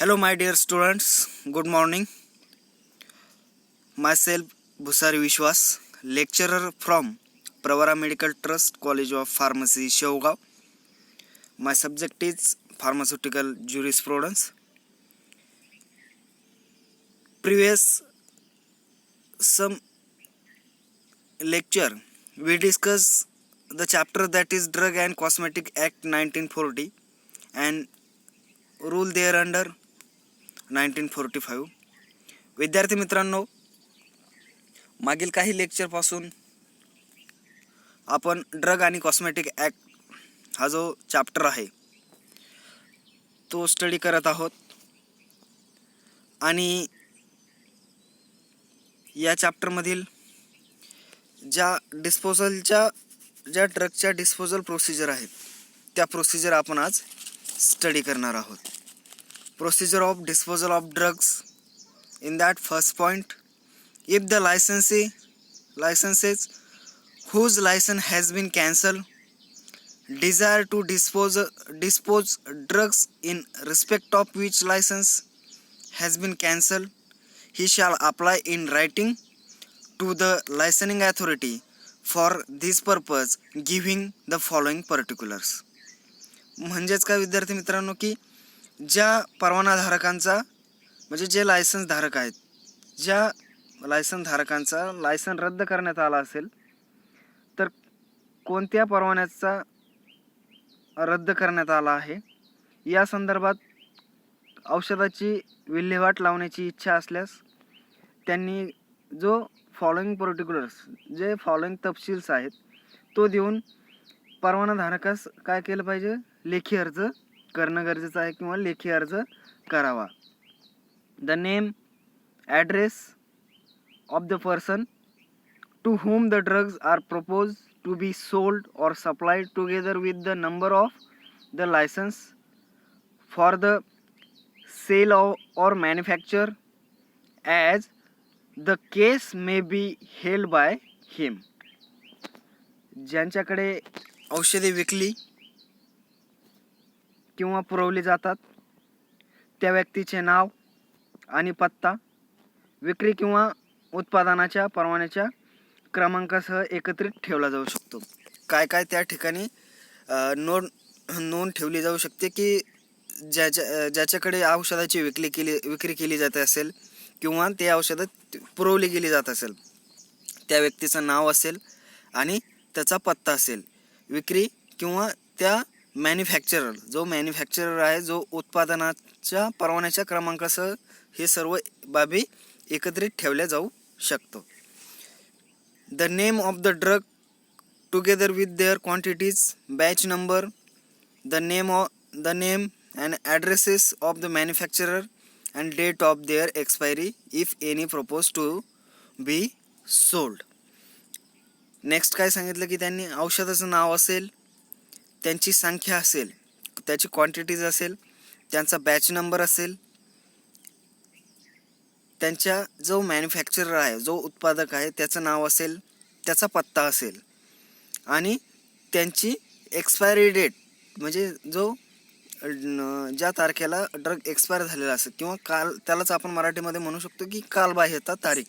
Hello, my dear students. Good morning. Myself, Bhusari Vishwas, lecturer from Pravara Medical Trust, College of Pharmacy, Sheogaon. My subject is Pharmaceutical Jurisprudence. Previous some lecture, we discuss the chapter that is Drug and Cosmetic Act 1940 and rule thereunder 1945. विद्यार्थी मित्रांनो, मागील काही लेक्चरपासून आपण drug आणि cosmetic act हा जो chapter आहे तो स्टडी करत आहोत आणि या चॅप्टरमधील ज्या ड्रगच्या डिस्पोजल प्रोसिजर आहेत त्या प्रोसिजर आपण आज स्टडी करणार आहोत. Procedure of disposal of drugs. In that first point, if the licenses whose license has been cancelled desire to dispose drugs in respect of which license has been cancelled, he shall apply in writing to the licensing authority for this purpose, giving the following particulars. म्हणजेच काय विद्यार्थी मित्रांनो की ज्या परवानाधारकांचा म्हणजे जे licence धारक आहेत, ज्या लायसन्स धारकांचा लायसन रद्द करण्यात आला असेल तर कोणत्या परवान्याचा रद्द करण्यात आला आहे या संदर्भात औषधाची विल्हेवाट लावण्याची इच्छा असल्यास त्यांनी जो फॉलोइंग पर्टिक्युलर्स जे फॉलोइंग तपशील्स आहेत तो देऊन परवानाधारकास काय केलं पाहिजे, लेखी अर्ज करणं गरजेचं आहे किंवा लेखी अर्ज करावा. The name, address of the person to whom the drugs are proposed to be sold or supplied together with the number of the license for the sale or manufacture as the case may be held by him. ज्यांच्याकडे औषधे विकली किंवा पुरवली जातात त्या व्यक्तीचे नाव आणि पत्ता विक्री किंवा उत्पादनाच्या परवान्याच्या क्रमांकासह एकत्रित ठेवला जाऊ शकतो. काय काय त्या ठिकाणी नोंद ठेवली जाऊ शकते की ज्याच्याकडे औषधाची विक्री केली जाते असेल किंवा ते औषधं पुरवली गेली जात असेल त्या व्यक्तीचं नाव असेल आणि त्याचा पत्ता असेल. विक्री किंवा त्या मॅन्युफॅक्चरर आहे जो उत्पादनाच्या परवान्याच्या क्रमांकासह हे सर्व बाबी एकत्रित ठेवल्या जाऊ शकतो. The name of the drug together with their quantities, batch number, the name and addresses of the manufacturer and date of their expiry if any propose to be sold. Next काय सांगितलं की त्यांनी औषधाचं नाव असेल, त्यांची संख्या असेल, त्याची क्वांटिटीज असेल, त्यांचा बॅच नंबर असेल, त्यांच्या जो मॅन्युफॅक्चरर आहे जो उत्पादक आहे त्याचं नाव असेल, त्याचा पत्ता असेल आणि त्यांची एक्सपायरी डेट म्हणजे जो ज्या तारखेला ड्रग एक्सपायर झालेला असेल किंवा त्यालाच आपण मराठीमध्ये म्हणू शकतो की कालबाह्यता तारीख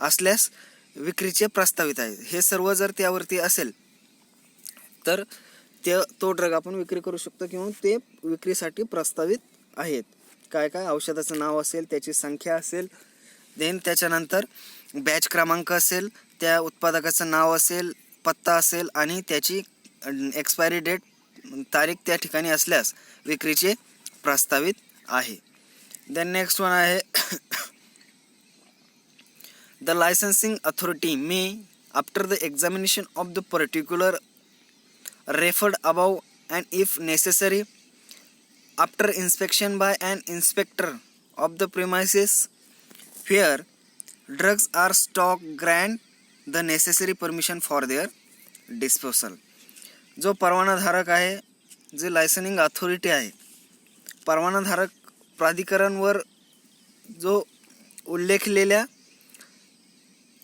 असल्यास विक्रीचे प्रस्तावित आहे. हे सर्व जर त्यावरती असेल तर तो ड्रग आपण विक्री करू शकतो किंवा ते विक्रीसाठी प्रस्तावित आहेत. काय काय औषधाचं नाव असेल, त्याची संख्या असेल, देन त्याच्यानंतर बॅच क्रमांक असेल, त्या उत्पादकाचं नाव असेल, पत्ता असेल आणि त्याची एक्सपायरी डेट तारीख त्या ठिकाणी असल्यास विक्रीचे प्रस्तावित आहे. देन नेक्स्ट वन आहे the licensing authority may after the examination of the particular referred above and if necessary after inspection by an inspector of the premises where drugs are stocked, grant the necessary permission for their disposal. जो परवानाधारक आहे, जे लायसनिंग authority आहे, परवानाधारक प्राधिकरणवर जो उल्लेखलेल्या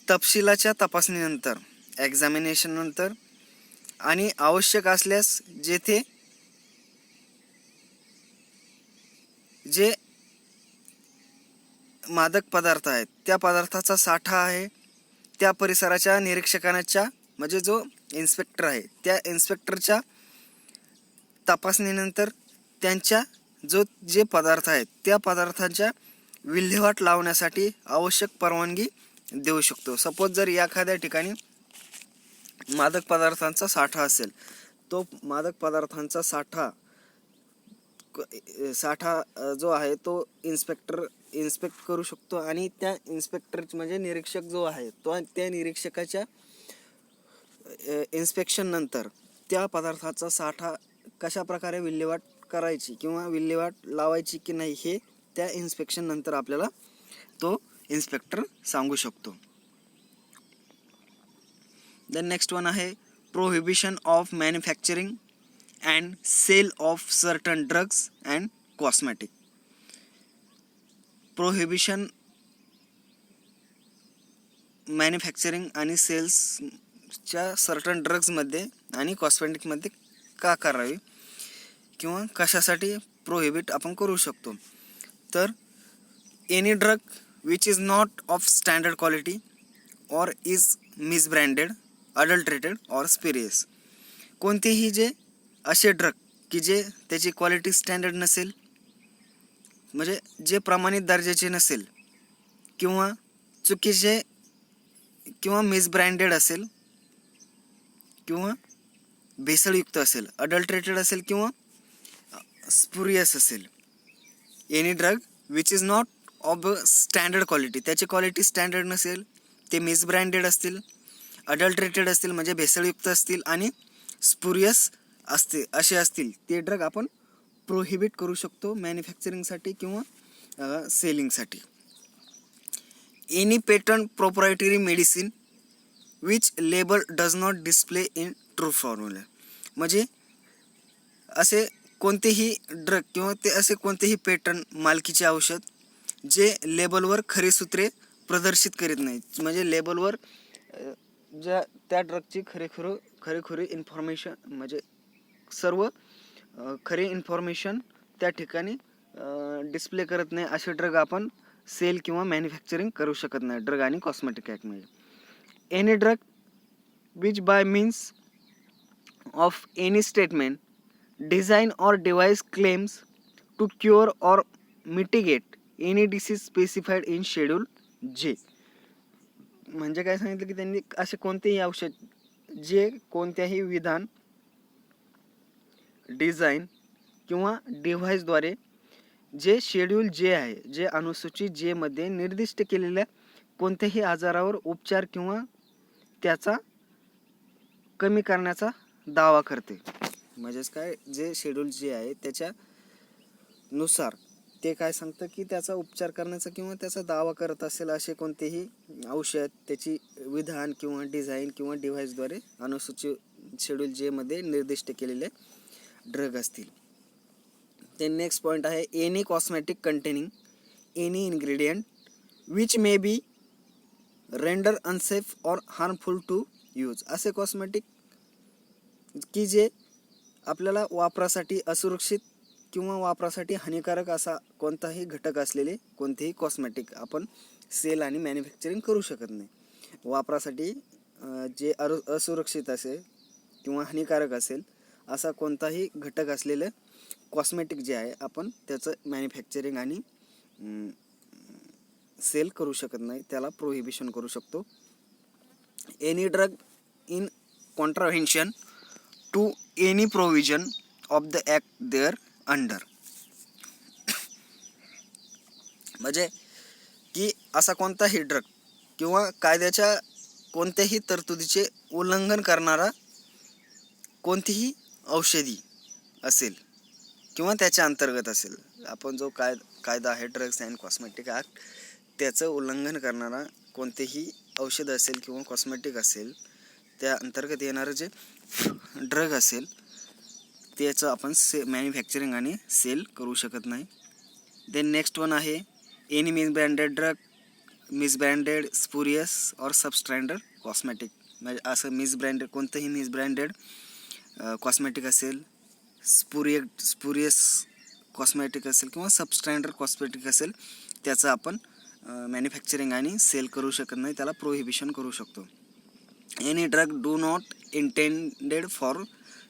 तपशिलाच्या तपासणीनंतर, examination नंतर आणि आवश्यक असल्यास जेथे जे मादक पदार्थ आहेत त्या पदार्थाचा साठा आहे त्या परिसराच्या निरीक्षकांच्या म्हणजे जो इन्स्पेक्टर आहे त्या इन्स्पेक्टरच्या तपासणीनंतर त्यांच्या जे पदार्थ आहेत त्या पदार्थांच्या विल्हेवाट लावण्यासाठी आवश्यक परवानगी देऊ शकतो. सपोज जर एखाद्या ठिकाणी मादक पदार्थांचा साठा असेल, तो मादक पदार्थांचा साठा जो आहे तो इन्स्पेक्ट करू शकतो आणि त्या इन्स्पेक्टर म्हणजे निरीक्षक जो आहे तो त्या निरीक्षकाच्या इन्स्पेक्शन नंतर त्या पदार्थाचा साठा कशा प्रकारे विल्हेवाट करायची किंवा विल्हेवाट लावायची की नाही हे त्या इन्स्पेक्शन नंतर आपल्याला तो इन्स्पेक्टर सांगू शकतो. द नेक्स्ट वन आहे prohibition of manufacturing and sale of certain drugs and cosmetic. Prohibition manufacturing आणि सेल्सच्या सर्टन ड्रग्समध्ये आणि कॉस्मेटिकमध्ये का करावी किंवा कशासाठी प्रोहिबिट आपण करू शकतो. तर any drug which is not of standard quality or is misbranded, adulterated or spurious. कोणतेही जे असे ड्रग की जे त्याची क्वालिटी स्टँडर्ड नसेल म्हणजे जे प्रमाणित दर्जाचे नसेल किंवा चुकीचे किंवा मिसब्रँडेड असेल किंवा भेसळयुक्त असेल, अडल्ट्रेटेड असेल किंवा स्पुरियस असेल. Any drug which is not of standard quality, त्याची क्वालिटी स्टँडर्ड नसेल, ते मिसब्रँडेड असतील, अडल्ट्रेटेड असतील म्हणजे भेसळयुक्त असतील आणि स्पुरियस असे असतील ते ड्रग आपण प्रोहिबिट करू शकतो मॅन्युफॅक्चरिंगसाठी किंवा सेलिंगसाठी. Any patent proprietary medicine which label does not display in true formula. म्हणजे असे कोणतेही ड्रग किंवा ते असे कोणतेही पेटंट मालकीचे औषध जे लेबलवर खरी सूत्रे प्रदर्शित करीत नाहीत. म्हणजे लेबलवर त्या ड्रगची खरी इन्फॉर्मेशन म्हणजे सर्व खरी इन्फॉर्मेशन त्या ठिकाणी डिस्प्ले करत नाही असे ड्रग आपण सेल किंवा मॅन्युफॅक्चरिंग करू शकत नाही ड्रग आणि कॉस्मेटिक ॲक्टमध्ये. Any drug which by means of any statement design or device claims to cure or mitigate any disease specified in schedule J. म्हणजे काय सांगितलं की त्यांनी असे कोणतेही औषध जे कोणत्याही विधान, डिझाईन किंवा डिव्हाइसद्वारे जे शेड्यूल जे आहे, जे अनुसूची जे मध्ये निर्दिष्ट केलेल्या कोणत्याही आजारावर उपचार किंवा त्याचा कमी करण्याचा दावा करते. म्हणजेच काय, जे शेड्यूल जे आहे त्याच्यानुसार ते काय सांगतं की त्याचा उपचार करण्याचा किंवा त्याचा दावा करत असेल असे कोणतेही औषध त्याची विधान किंवा डिझाईन किंवा डिव्हाइसद्वारे अनुसूची शेड्यूल जे मध्ये निर्दिष्ट केलेले ड्रग असतील. ते नेक्स्ट पॉईंट आहे any cosmetic containing any ingredient which may be render unsafe or harmful to use. असे कॉस्मेटिक की जे आपल्याला वापरासाठी असुरक्षित किंवा वापरासाठी हानिकारक असा कोणताही घटक असलेले कोणतेही कॉस्मेटिक आपण सेल आणि मॅन्युफॅक्चरिंग करू शकत नाही. वापरासाठी जे असुरक्षित असेल किंवा हानिकारक असेल असा कोणताही घटक असलेलं कॉस्मेटिक जे आहे आपण त्याचं मॅन्युफॅक्चरिंग आणि सेल करू शकत नाही, त्याला प्रोहिबिशन करू शकतो. Any drug in contravention to any provision of the act there under. म्हणजे की असा कोणताही ड्रग किंवा कायद्याच्या कोणत्याही तरतुदीचे उल्लंघन करणारा कोणतीही औषधी असेल किंवा त्याच्या अंतर्गत असेल, आपण जो कायदा आहे ड्रग्स अँड कॉस्मेटिक ॲक्ट त्याचं उल्लंघन करणारा कोणतेही औषध असेल किंवा कॉस्मेटिक असेल त्या अंतर्गत येणारं जे ड्रग असेल त्याचं आपण मॅन्युफॅक्चरिंग आणि सेल करू शकत नाही. देन नेक्स्ट वन आहे any misbranded drug, misbranded, spurious or substandard cosmetic. म्हणजे असं मिसब्रँडेड कोणतंही मिसब्रँडेड कॉस्मेटिक असेल, स्पुरियस कॉस्मेटिक असेल किंवा सबस्टँडर्ड कॉस्मेटिक असेल त्याचं आपण मॅन्युफॅक्चरिंग आणि सेल करू शकत नाही, त्याला प्रोहिबिशन करू शकतो. Any drug do not intended for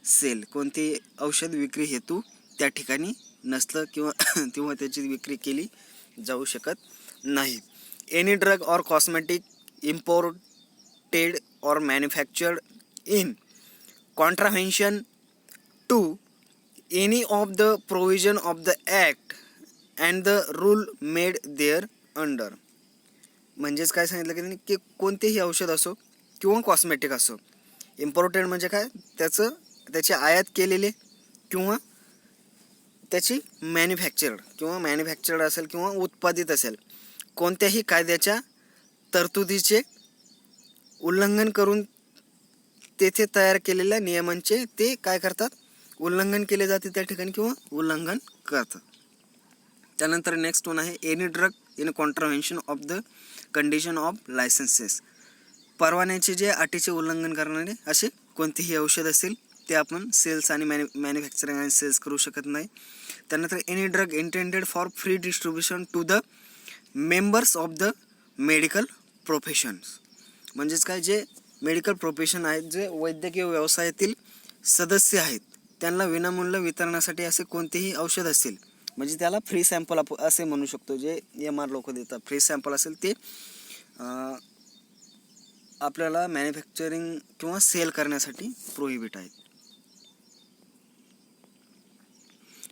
sale, कोणते औषध विक्री हेतू त्या ठिकाणी नसलं किंवा त्याची विक्री केली जाऊ शकत नाही. Any drug or cosmetic imported or manufactured in contravention to any of the provision of the act and the rule made there under. म्हणजेच काय सांगितलं की त्यांनी की कोणतेही औषध असो किंवा कॉस्मेटिक असो, इम्पोर्टेड म्हणजे काय, त्याची आयात केलेले किंवा त्याची मॅन्युफॅक्चर्ड असेल किंवा उत्पादित असेल, कोणत्याही कायद्याच्या तरतुदीचे उल्लंघन करून तेथे तयार केलेल्या नियमांचे ते काय करतात, उल्लंघन केले जाते त्या ठिकाणी किंवा उल्लंघन करतात. त्यानंतर नेक्स्ट वन आहे any drug in contravention of the condition of licences. परवान्याचे जे अटीचे उल्लंघन करणारे असे कोणतेही औषध असेल ते आपण सेल्स आणि मॅन्युफॅक्चरिंग आणि सेल्स करू शकत नाही. त्यानंतर any drug intended for free distribution to the members of the medical professions. म्हणजेच काय, जे मेडिकल प्रोफेशन आहेत, जे वैद्यकीय व्यवसायातील सदस्य आहेत, त्यांना विनामूल्य वितरणासाठी असे कोणतेही औषध असेल, म्हणजे त्याला फ्री सॅम्पल असे म्हणू शकतो, जे MR लोक देतात, फ्री सॅम्पल असेल ते आपल्याला मॅन्युफॅक्चरिंग किंवा सेल करण्यासाठी प्रोहिबिट आहेत.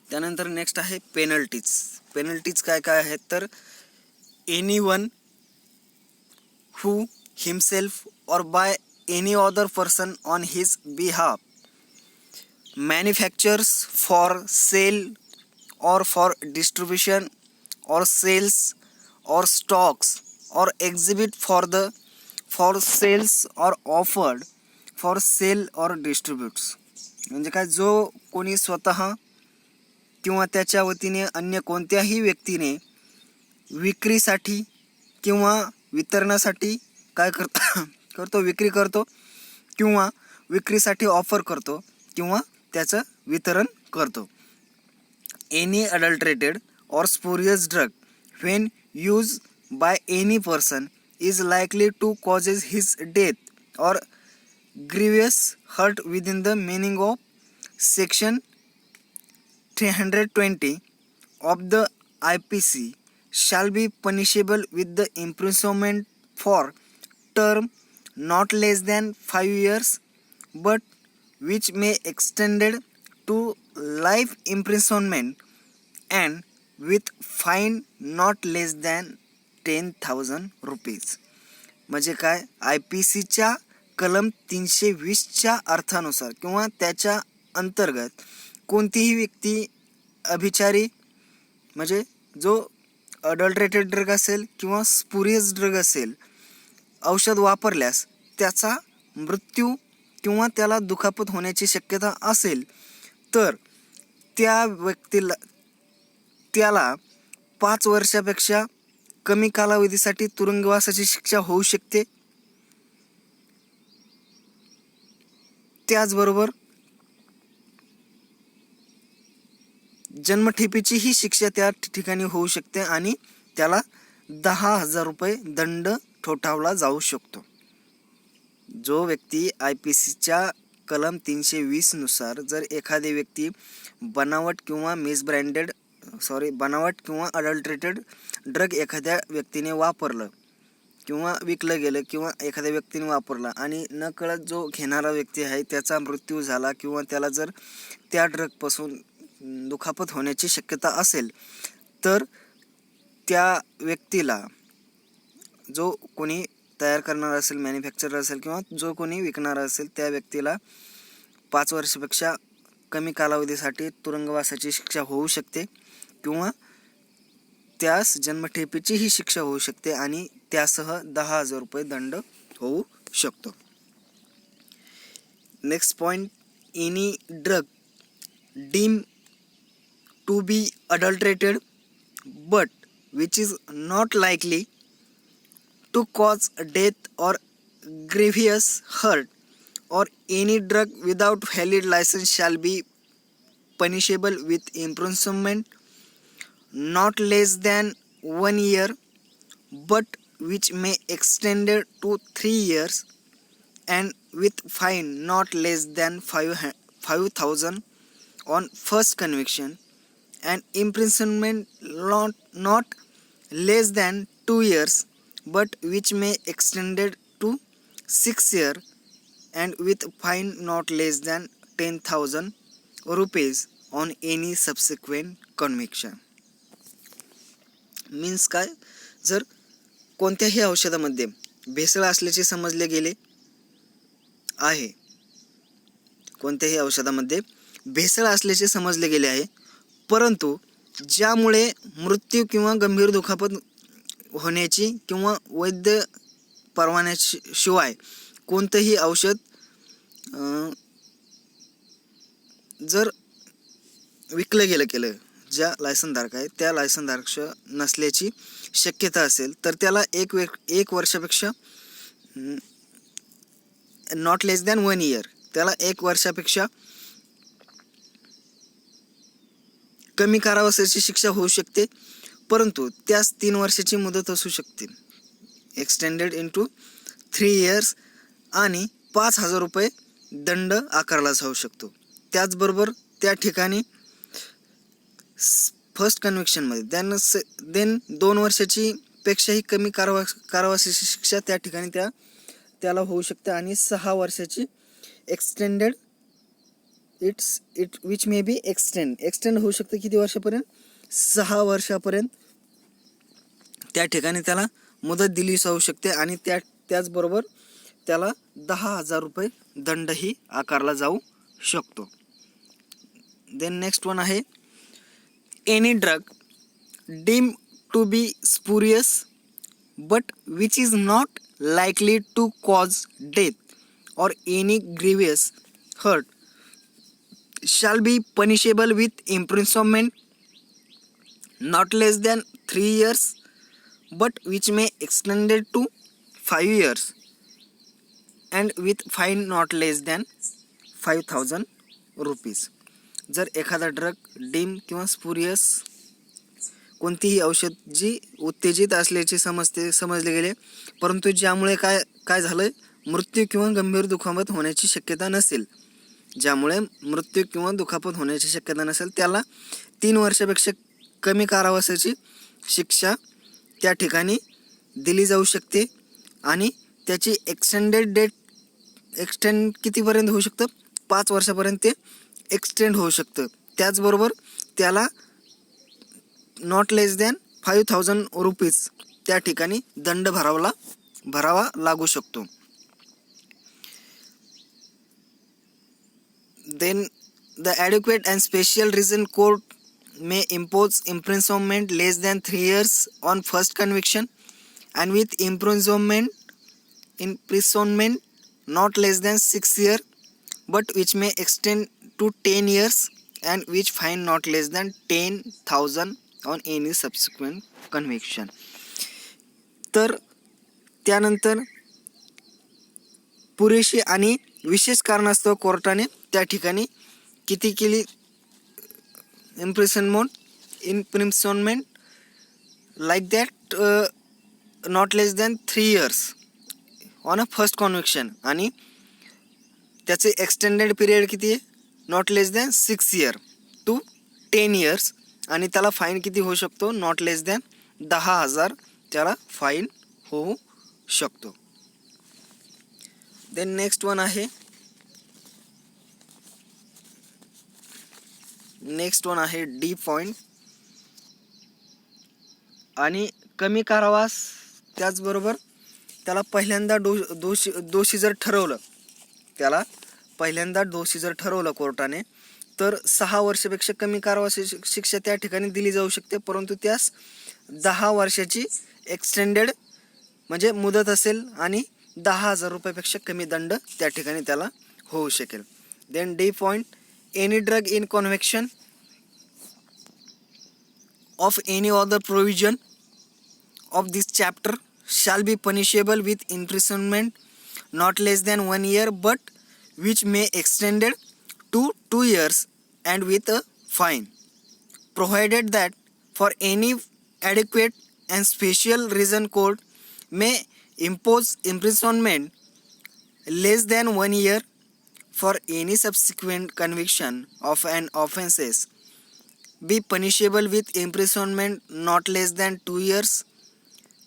त्यानंतर नेक्स्ट आहे पेनल्टीज काय काय आहेत तर any one who himself or by any other person on his behalf manufactures for sale or for distribution or sales or stocks or exhibit for sales or offered for sale or distributes. म्हणजे काय, जो कोणी स्वतः किंवा त्याच्या वतीने अन्य कोणत्याही व्यक्तीने विक्रीसाठी किंवा वितरणासाठी काय करतो, विक्री करतो किंवा विक्रीसाठी ऑफर करतो किंवा त्याचं वितरण करतो. Any adulterated or spurious drug when use by any person is likely to causes his death or grievous hurt within the meaning of section 320 of the IPC shall be punishable with the imprisonment for term not less than 5 years but which may extended to life imprisonment and with fine not less than 10,000 rupees. म्हणजे काय, IPCच्या कलम 320च्या अर्थानुसार किंवा त्याच्या अंतर्गत कोणतीही व्यक्ती अभिचारी म्हणजे जो अडल्ट्रेटेड ड्रग असेल किंवा स्पुरियस ड्रग असेल औषध वापरल्यास त्याचा मृत्यू किंवा त्याला दुखापत होण्याची शक्यता असेल तर त्याला 5 वर्षापेक्षा कमी कालावधीसाठी तुरुंगवासाची शिक्षा होऊ शकते. त्याचबरोबर जन्मठेपेची ही शिक्षा त्या ठिकाणी होऊ शकते आणि त्याला 10,000 रुपये दंड ठोठावला जाऊ शकतो. जो व्यक्ती IPCच्या कलम 320 नुसार जर एखादी व्यक्ती बनावट किंवा अडल्ट्रेटेड ड्रग एखाद्या व्यक्तीने वापरलं किंवा विकलं गेलं किंवा एखाद्या व्यक्तीने वापरला आणि नकळत जो घेणारा व्यक्ती आहे त्याचा मृत्यू झाला किंवा त्याला जर त्या ड्रगपासून दुखापत होण्याची शक्यता असेल तर त्या व्यक्तीला, जो कोणी तयार करणारा असेल, मॅन्युफॅक्चरर असेल किंवा जो कोणी विकणारा असेल, त्या व्यक्तीला 5 वर्षापेक्षा कमी कालावधीसाठी तुरुंगवासाची शिक्षा होऊ शकते किंवा त्यास जन्मठेपेचीही शिक्षा होऊ शकते आणि त्यासह 10,000 रुपये दंड होऊ शकतो. Next point, any drug deem to be adulterated but which is not likely to cause death or grievous hurt or any drug without valid license shall be punishable with imprisonment not less than 1 year but which may extended to 3 years and with fine not less than 5,000 on first conviction and imprisonment not less than 2 years but which may extended to 6 years and with fine not less than 10,000 rupees on any subsequent conviction. Means काय, जर कोणत्याही औषधामध्ये भेसळ असल्याचे समजले गेले आहे, कोणत्याही औषधामध्ये भेसळ असल्याचे समजले गेले आहे, परंतु ज्यामुळे मृत्यू किंवा गंभीर दुखापत होण्याची किंवा वैद्य परवान्याशिवाय कोणतंही औषध जर विकलं गेलं ज्या लायसनधारक आहे त्या लायसनधारक नसल्याची शक्यता असेल तर त्याला एक वर्षापेक्षा नॉट लेस दॅन 1 इयर, त्याला 1 वर्षापेक्षा कमी कारावासाची शिक्षा होऊ शकते, परंतु त्यास 3 वर्षाची मुदत असू शकते, एक्सटेंडेड इंटू 3 इयर्स, आणि 5,000 रुपये दंड आकारला जाऊ शकतो. त्याचबरोबर त्या ठिकाणी फर्स्ट कन्व्हिक्शनमध्ये देन 2 वर्षाची पेक्षाही कमी कारावासाची शिक्षा त्या ठिकाणी त्याला होऊ शकते आणि 6 वर्षाची extended it which may be extend होऊ शकते. किती वर्षापर्यंत? 6 वर्षापर्यंत त्या ठिकाणी त्याला मुदत दिली जाऊ शकते आणि त्याचबरोबर त्याला 10,000 रुपये दंडही आकारला जाऊ शकतो. देन नेक्स्ट वन आहे, any drug deem to be spurious but which is not likely to cause death or any grievous hurt shall be punishable with imprisonment not less than 3 years but which may extended to 5 years and with fine not less than 5,000 rupees. जर एखादा drug dim किंवा spurious कोणतीही औषध जी उत्तेजित असल्याचे समजले गेले, परंतु ज्यामुळे काय झालं, मृत्यू किंवा गंभीर दुखापत होण्याची शक्यता नसेल, ज्यामुळे मृत्यू किंवा दुखापत होण्याची शक्यता नसेल त्याला 3 वर्षापेक्षा कमी कारावासाची शिक्षा त्या ठिकाणी दिली जाऊ शकते आणि त्याची एक्सटेंड कितीपर्यंत होऊ शकतं? 5 वर्षापर्यंत ते एक्सटेंड होऊ शकतं. त्याचबरोबर त्याला नॉट लेस दॅन 5,000 रुपीज त्या ठिकाणी दंड भरावा लागू शकतो. Then the adequate and special reason court may impose imprisonment less than 3 years on first conviction and with imprisonment not less than 6 years but which may extend to 10 years and which fine not less than 10,000 on any subsequent conviction. तर त्यानंतर पुरेशी आणि विशेष कारणास्तव कोर्टाने त्या ठिकाणी किती केली imprisonment like that not less than 3 years on a first conviction आणि त्याचे एक्सटेंडेड पिरियड किती आहे? Not less than 6 years to 10 years आणि त्याला फाईन किती होऊ शकतो? नॉट लेस दॅन 10,000 त्याला फाईन होऊ शकतो. देन नेक्स्ट वन आहे डी पॉईंट आणि कमी कारावास. त्याचबरोबर त्याला पहिल्यांदा दोषी जर ठरवलं कोर्टाने तर 6 वर्षापेक्षा कमी कारावासाची शिक्षा त्या ठिकाणी दिली जाऊ शकते, परंतु त्यास 10 वर्षाची एक्सटेंडेड म्हणजे मुदत असेल आणि 10,000 रुपयापेक्षा कमी दंड त्या ठिकाणी त्याला होऊ शकेल. Then the point, any drug in conviction of any other provision of this chapter shall be punishable with imprisonment not less than 1 year but which may extended to 2 years and with a fine, provided that for any adequate and special reason court may impose imprisonment less than 1 year for any subsequent conviction of an offences be punishable with imprisonment not less than 2 years,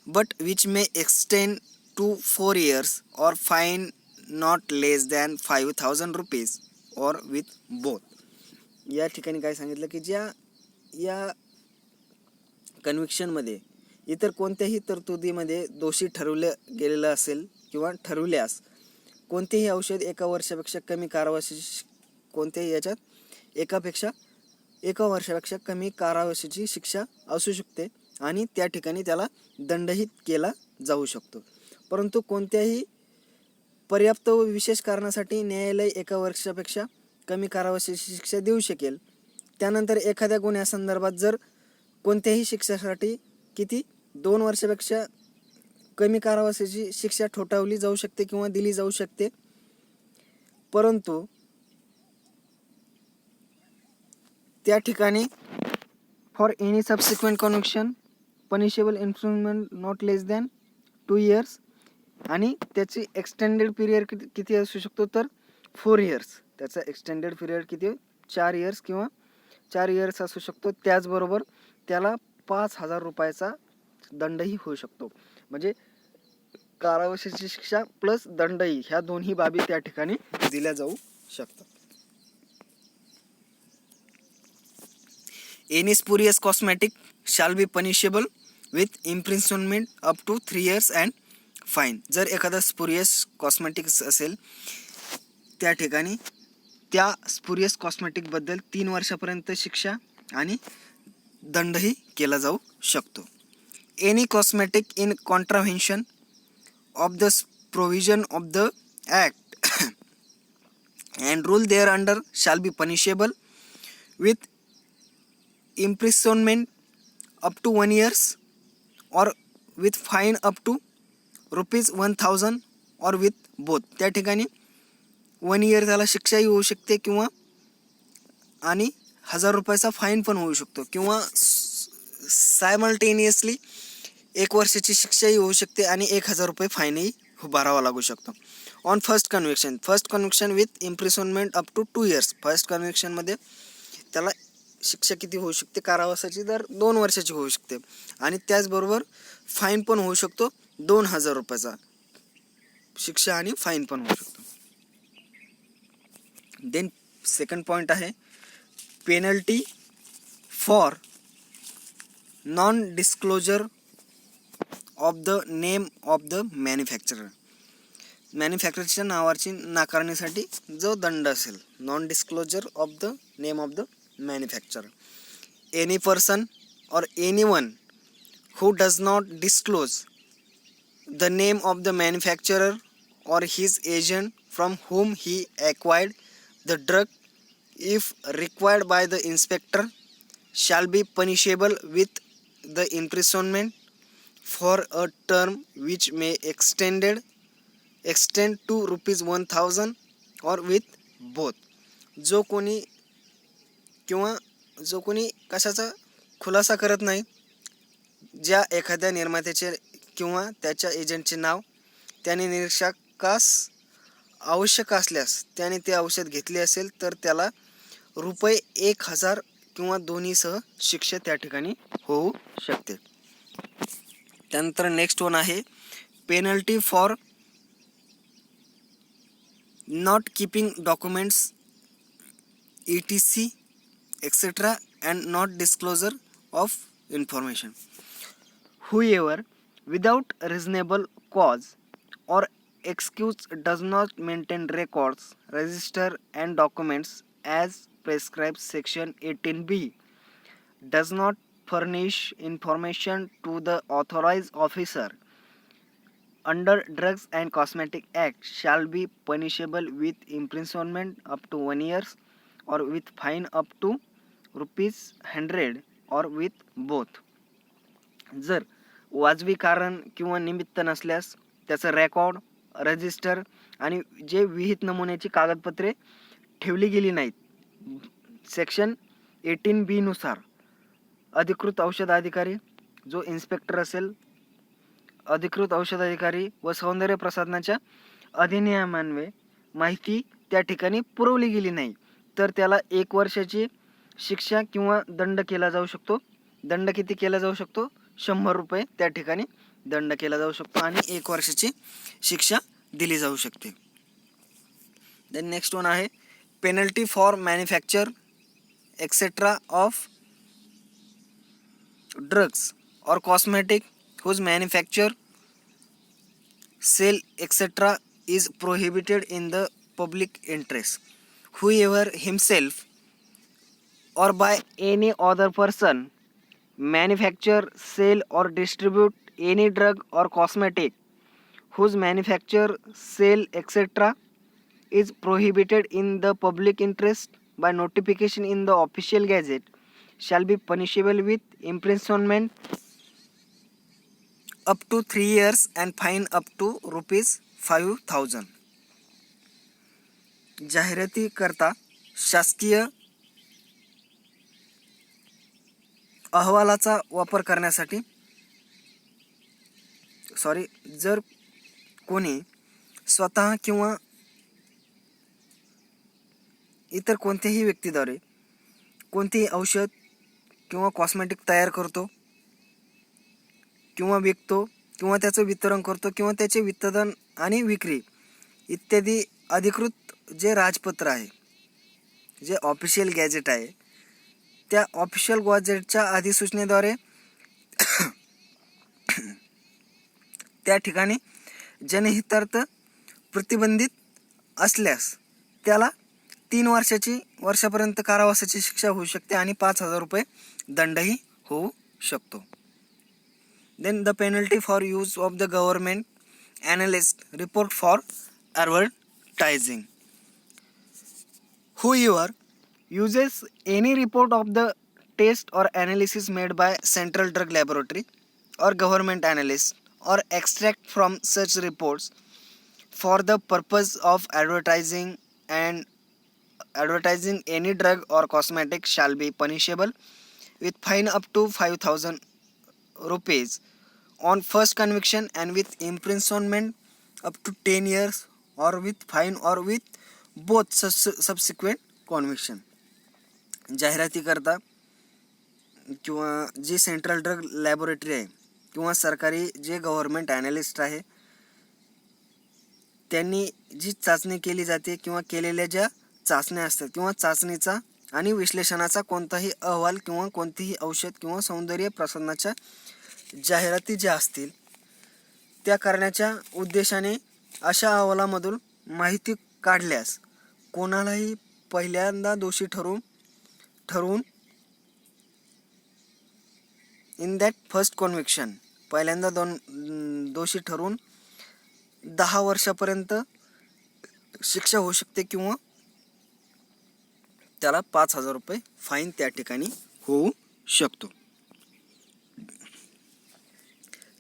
but which may extend to 4 years or fine not less than 5,000 rupees or with both. या ठिकाणी काय सांगितलं की या कन्व्हिक्शनमध्ये इतर कोणत्याही तरतुदीमध्ये दोषी ठरवलं गेलेलं असेल किंवा ठरवल्यास कोणतेही औषध 1 वर्षापेक्षा कमी कारावासाची कोणत्याही याच्यात एका वर्षापेक्षा कमी कारावासाची शिक्षा असू शकते आणि त्या ठिकाणी त्याला दंडही केला जाऊ शकतो. परंतु कोणत्याही पर्याप्त व विशेष कारणासाठी न्यायालय 1 वर्षापेक्षा कमी कारावासाची शिक्षा देऊ शकेल. त्यानंतर एखाद्या गुन्ह्यासंदर्भात जर कोणत्याही शिक्षेसाठी 2 वर्षापेक्षा कमी कारावासाची शिक्षा ठोठावली जाऊ शकते किंवा दिली जाऊ शकते. परंतु त्या ठिकाणी for any subsequent conviction punishable imprisonment not less than 2 years आणि त्याची एक्सटेंडेड पिरियड किती असू शकतो तर 4 years. त्याचा एक्सटेंडेड पिरियड किती 4 years किंवा 4 years असू शकतो. त्याचबरोबर त्याला 5,000 रुपयाचा दंडही होऊ शकतो. म्हणजे कारावासाची शिक्षा प्लस दंडही ह्या दोन्ही बाबी त्या ठिकाणी दिल्या जाऊ शकतात. Any spurious cosmetic shall be punishable with imprisonment up to 3 years and fine. जर एखादा स्पुरियस कॉस्मेटिक्स असेल त्या ठिकाणी त्या स्पुरियस कॉस्मेटिकबद्दल 3 वर्षापर्यंत शिक्षा आणि दंडही केला जाऊ शकतो. Any cosmetic in contravention of the provision of the act and rule thereunder shall be punishable with imprisonment up to 1 years or with fine up to rupees 1,000 or with both. त्या ठिकाणी 1 year त्याला शिक्षाही होऊ शकते किंवा आणि 1,000 रुपयाचा fine पण होऊ शकतो किंवा सायमल्टेनियसली 1 वर्षाची शिक्षाही होऊ शकते आणि 1,000 रुपये फाईनही भरावा लागू शकतो. On first conviction with imprisonment up to 2 years. First कन्व्हिक्शनमध्ये त्याला शिक्षा किती होऊ शकते कारावासाची तर 2 वर्षाची होऊ शकते आणि त्याचबरोबर फाईन पण होऊ शकतो 2,000 रुपयाचा शिक्षा आणि फाईन पण होऊ शकतो. देन सेकंड पॉईंट आहे penalty for non disclosure of the name of the manufacturer. मॅन्युफॅक्चररच्या नावाची नाकारण्यासाठी जो दंड असेल non disclosure of the name of the manufacturer. Any person or anyone who does not disclose the name of the manufacturer or his agent from whom he acquired the drug, if required by the inspector, shall be punishable with the imprisonment for a term which may extend to rupees 1,000 or with both. जो कोणी कशाचा खुलासा करत नाही, ज्या एखाद्या निर्मात्याचे किंवा त्याच्या एजंटचे नाव त्याने निरीक्षकास आवश्यक असल्यास त्याने ते औषध घेतले असेल तर त्याला रुपये 1,000 किंवा दोन्हीसह शिक्षा त्या ठिकाणी होऊ शकते. त्यानंतर नेक्स्ट वन आहे penalty for not keeping documents ETC etc. and not disclosure of information. Whoever without reasonable cause or excuse does not maintain records, register and documents as prescribed section 18B, does not furnish information to the authorized officer under Drugs and Cosmetic Act shall be punishable with imprisonment up to 1 year or with fine up to ₹100 or with both. जर वाजवी कारण किंवा निमित्त नसल्यास त्याचं record, register आणि जे विहित नमुन्याची कागदपत्रे ठेवली गेली नाहीत सेक्शन 18B नुसार अधिकृत औषध अधिकारी जो इन्स्पेक्टर असेल, अधिकृत औषध अधिकारी व सौंदर्य प्रसाधनाच्या अधिनियमान्वये माहिती त्या ठिकाणी पुरवली गेली नाही तर त्याला 1 वर्षाची शिक्षा किंवा दंड केला जाऊ शकतो. दंड किती केला जाऊ शकतो? 100 रुपये त्या ठिकाणी दंड केला जाऊ शकतो आणि 1 वर्षाची शिक्षा दिली जाऊ शकते. देन नेक्स्ट वन आहे penalty for manufacture etcetera of drugs और cosmetic whose manufacture, sale, etc. is prohibited in the public interest. Whoever himself or by any other person manufacture, sell or distribute any drug or cosmetic whose manufacture, sale, etc. is prohibited in the public interest by notification in the official gazette shall be punishable with imprisonment up to 3 years and fine up to ₹5,000. जाहिरातीकरता शासकीय अहवालाचा वापर करण्यासाठी जर कोणी स्वतः किंवा इतर कोणत्याही व्यक्तीद्वारे कोणतेही औषध किंवा कॉस्मेटिक तयार करतो किंवा विकतो किंवा त्याचं वितरण करतो किंवा त्याचे वितरण आणि विक्री इत्यादी अधिकृत जे राजपत्र आहे, जे ऑफिशियल गॅजेट आहे, त्या ऑफिशियल गॅजेटच्या अधिसूचनेद्वारे त्या ठिकाणी जनहितार्थ प्रतिबंधित असल्यास त्याला 3 वर्षापर्यंत कारावासाची शिक्षा होऊ शकते आणि 5,000 रुपये दंडही होऊ शकतो. Then the penalty for use of the government analyst report for advertising. Whoever uses any report of the test or analysis made by Central Drug Laboratory or government analyst or extract from such reports for the purpose of advertising any drug or cosmetic shall be punishable with fine up to 5,000 rupees on first conviction and with imprisonment up to 10 years or with fine or with both subsequent conviction. जाहिरातीकरता किंवा जी central drug laboratory आहे किंवा सरकारी जे government analyst आहे त्यांनी जी चाचणी केली जाते किंवा केलेल्या ज्या चाचण्या असतात किंवा चाचणीचा आणि विश्लेषणाचा कोणताही अहवाल किंवा कोणतीही औषध किंवा सौंदर्य प्रसाधनाच्या जाहिराती ज्या असतील त्या करण्याच्या उद्देशाने अशा अहवालामधून माहिती काढल्यास कोणालाही पहिल्यांदा दोषी ठरवून इन दॅट फर्स्ट कन्व्हिक्शन पहिल्यांदा दोषी ठरवून 10 वर्षापर्यंत शिक्षा होऊ शकते किंवा त्याला 5,000 रुपये फाईन त्या ठिकाणी होऊ शकतो.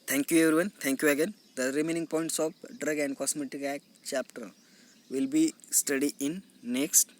Thank you everyone. Thank you again. The remaining points of Drug and Cosmetic Act chapter will be studied in next